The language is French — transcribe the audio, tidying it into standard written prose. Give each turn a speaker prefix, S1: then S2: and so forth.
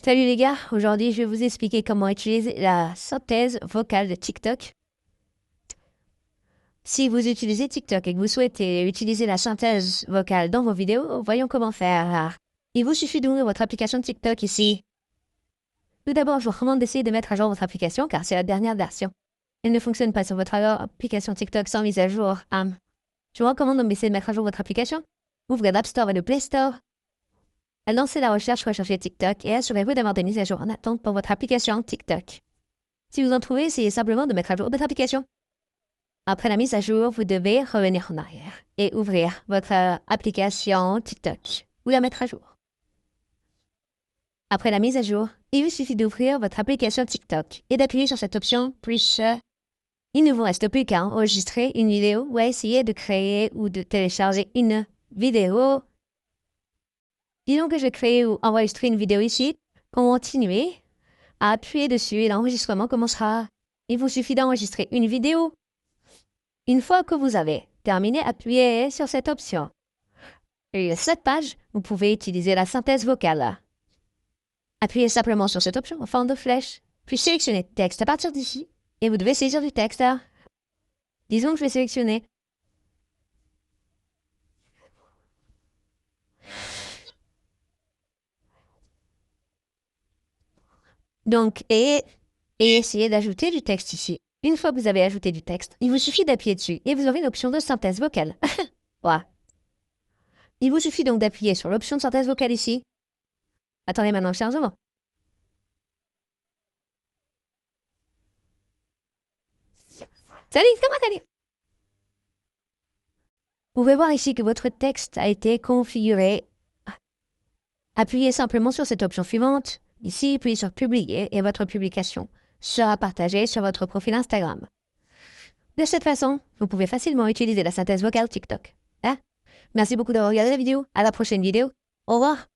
S1: Salut les gars, aujourd'hui je vais vous expliquer comment utiliser la synthèse vocale de TikTok. Si vous utilisez TikTok et que vous souhaitez utiliser la synthèse vocale dans vos vidéos, voyons comment faire. Il vous suffit d'ouvrir votre application TikTok ici. Tout d'abord, je vous recommande d'essayer de mettre à jour votre application car c'est la dernière version. Elle ne fonctionne pas sur votre application TikTok sans mise à jour. Je vous recommande d'essayer de mettre à jour votre application. Ouvrez l'App Store et le Play Store. Lancez la recherchez TikTok et assurez-vous d'avoir des mises à jour en attente pour votre application TikTok. Si vous en trouvez, essayez simplement de mettre à jour votre application. Après la mise à jour, vous devez revenir en arrière et ouvrir votre application TikTok ou la mettre à jour. Après la mise à jour, il vous suffit d'ouvrir votre application TikTok et d'appuyer sur cette option « Push ». Il ne vous reste plus qu'à enregistrer une vidéo ou à essayer de créer ou de télécharger une vidéo. Disons que je crée ou enregistrer une vidéo ici. Continuez à appuyer dessus et l'enregistrement commencera. Il vous suffit d'enregistrer une vidéo. Une fois que vous avez terminé, appuyez sur cette option. Et cette page, vous pouvez utiliser la synthèse vocale. Appuyez simplement sur cette option en forme de flèche, puis sélectionnez texte à partir d'ici et vous devez saisir du texte. Disons que je vais sélectionner. Donc, et essayez d'ajouter du texte ici. Une fois que vous avez ajouté du texte, il vous suffit d'appuyer dessus et vous aurez une option de synthèse vocale. Ouais. Il vous suffit donc d'appuyer sur l'option de synthèse vocale ici. Attendez maintenant le chargement. Salut, comment allez? Vous pouvez voir ici que votre texte a été configuré. Appuyez simplement sur cette option suivante, ici, puis sur Publier et votre publication sera partagée sur votre profil Instagram. De cette façon, vous pouvez facilement utiliser la synthèse vocale TikTok. Merci beaucoup d'avoir regardé la vidéo. À la prochaine vidéo. Au revoir.